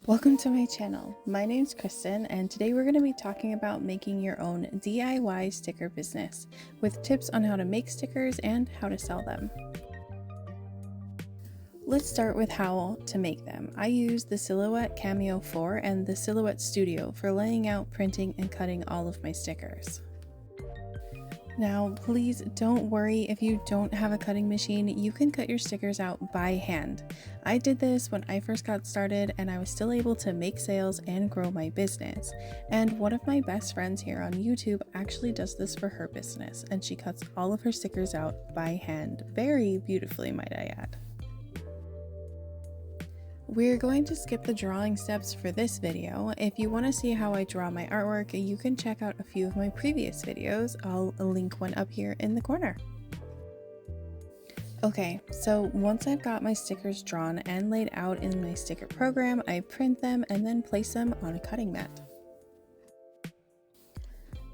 Welcome to my channel. My name's Kristen, and today we're going to be talking about making your own DIY sticker business with tips on how to make stickers and how to sell them. Let's start with how to make them. I use the Silhouette Cameo 4 and the Silhouette Studio for laying out, printing, and cutting all of my stickers. Now, please don't worry if you don't have a cutting machine, you can cut your stickers out by hand. I did this when I first got started and I was still able to make sales and grow my business. And one of my best friends here on YouTube actually does this for her business, and she cuts all of her stickers out by hand, very beautifully, might I add. We're going to skip the drawing steps for this video. If you want to see how I draw my artwork, you can check out a few of my previous videos. I'll link one up here in the corner. Okay, so once I've got my stickers drawn and laid out in my sticker program, I print them and then place them on a cutting mat.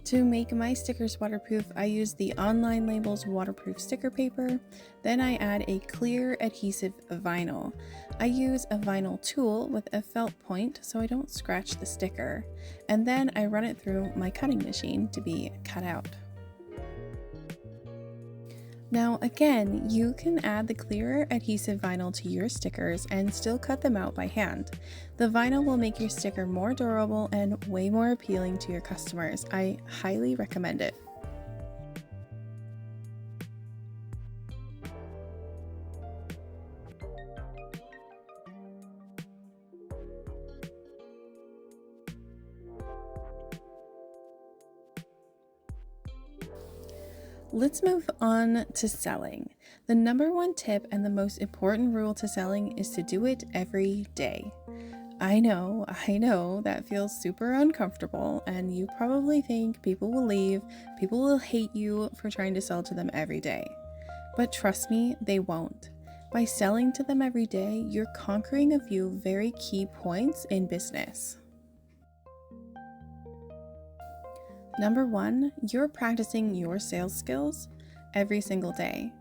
To make my stickers waterproof, I use the Online Labels waterproof sticker paper. Then I add a clear adhesive vinyl. I use a vinyl tool with a felt point so I don't scratch the sticker. And then I run it through my cutting machine to be cut out. Now again, you can add the clearer adhesive vinyl to your stickers and still cut them out by hand. The vinyl will make your sticker more durable and way more appealing to your customers. I highly recommend it. Let's move on to selling. The number one tip and the most important rule to selling is to do it every day. I know that feels super uncomfortable, and you probably think people will leave, people will hate you for trying to sell to them every day. But trust me, they won't. By selling to them every day, you're conquering a few very key points in business. Number one, you're practicing your sales skills every single day.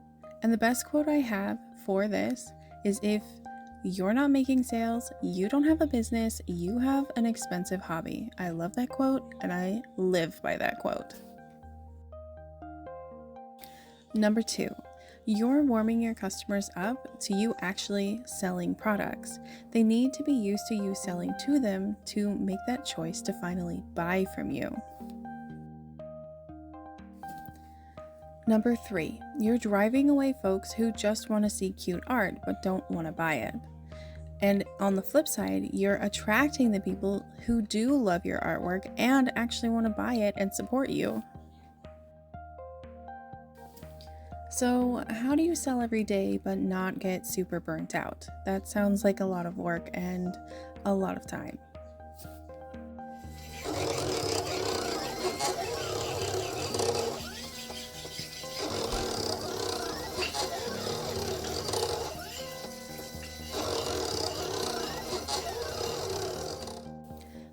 And the best quote I have for this is, if you're not making sales, you don't have a business, you have an expensive hobby. I love that quote and I live by that quote. Number two, you're warming your customers up to you actually selling products. They need to be used to you selling to them to make that choice to finally buy from you. Number three, you're driving away folks who just want to see cute art but don't want to buy it. And on the flip side, you're attracting the people who do love your artwork and actually want to buy it and support you. So, how do you sell every day but not get super burnt out? That sounds like a lot of work and a lot of time.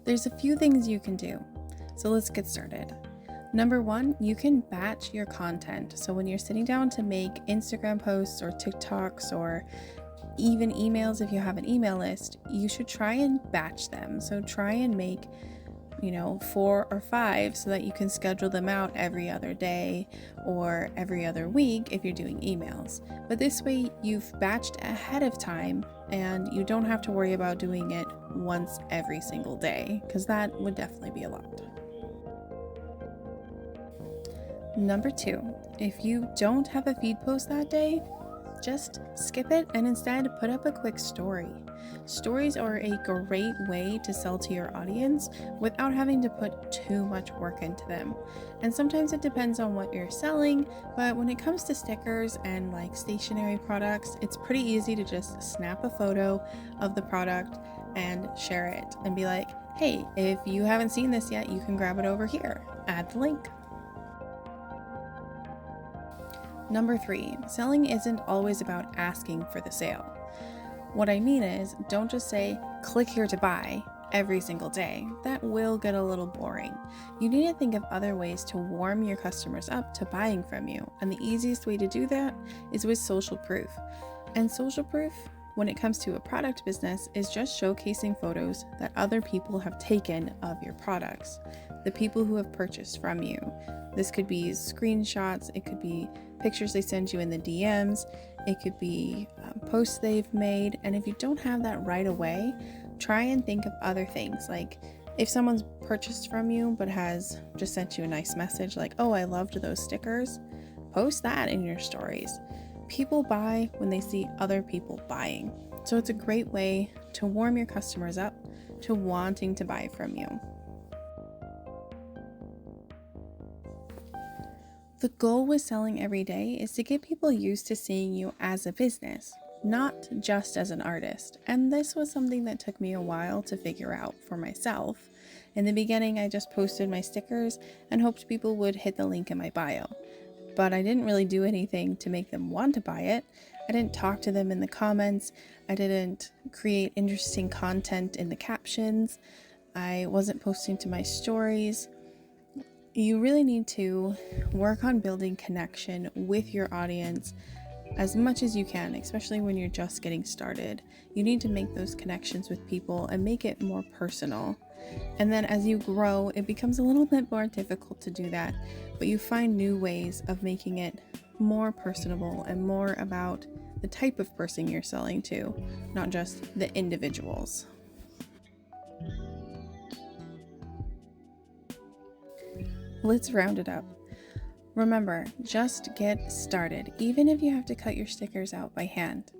There's a few things you can do, so let's get started. Number one, you can batch your content. So when you're sitting down to make Instagram posts or TikToks or even emails, if you have an email list, you should try and batch them. So try and make 4 or 5 so that you can schedule them out every other day or every other week if you're doing emails. But this way you've batched ahead of time and you don't have to worry about doing it once every single day, because that would definitely be a lot. Number two, if you don't have a feed post that day, just skip it and instead put up a quick story. Stories are a great way to sell to your audience without having to put too much work into them. And sometimes it depends on what you're selling, but when it comes to stickers and like stationery products, it's pretty easy to just snap a photo of the product and share it and be like, hey, if you haven't seen this yet, you can grab it over here. Add the link. Number three, selling isn't always about asking for the sale. What I mean is, don't just say, click here to buy every single day. That will get a little boring. You need to think of other ways to warm your customers up to buying from you. And the easiest way to do that is with social proof. And social proof when it comes to a product business is just showcasing photos that other people have taken of your products, the people who have purchased from you. This could be screenshots, it could be pictures they send you in the DMs, it could be posts they've made. And if you don't have that right away, try and think of other things. Like if someone's purchased from you but has just sent you a nice message like, oh, I loved those stickers, post that in your stories. People buy when they see other people buying. So it's a great way to warm your customers up to wanting to buy from you. The goal with selling every day is to get people used to seeing you as a business, not just as an artist. And this was something that took me a while to figure out for myself. In the beginning, I just posted my stickers and hoped people would hit the link in my bio. But I didn't really do anything to make them want to buy it. I didn't talk to them in the comments. I didn't create interesting content in the captions. I wasn't posting to my stories. You really need to work on building connection with your audience as much as you can, especially when you're just getting started. You need to make those connections with people and make it more personal. And then as you grow, it becomes a little bit more difficult to do that, but you find new ways of making it more personable and more about the type of person you're selling to, not just the individuals. Let's round it up. Remember, just get started, even if you have to cut your stickers out by hand.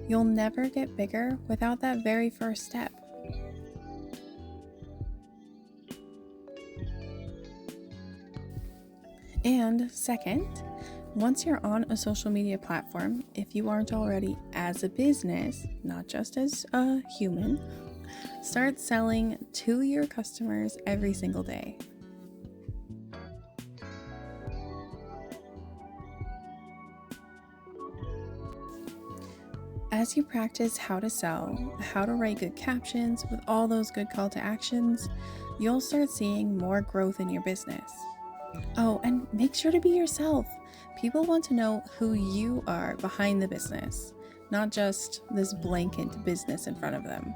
You'll never get bigger without that very first step. And second, once you're on a social media platform, if you aren't already, as a business, not just as a human, start selling to your customers every single day. As you practice how to sell, how to write good captions with all those good call to actions, you'll start seeing more growth in your business. Oh, and make sure to be yourself. People want to know who you are behind the business, not just this blanket business in front of them.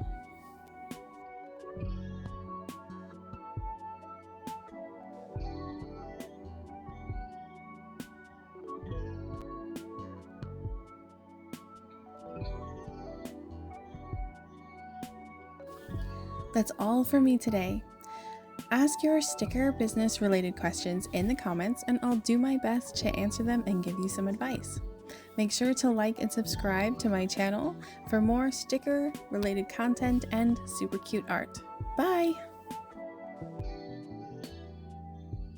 That's all for me today. Ask your sticker business related questions in the comments and I'll do my best to answer them and give you some advice. Make sure to like and subscribe to my channel for more sticker related content and super cute art. Bye!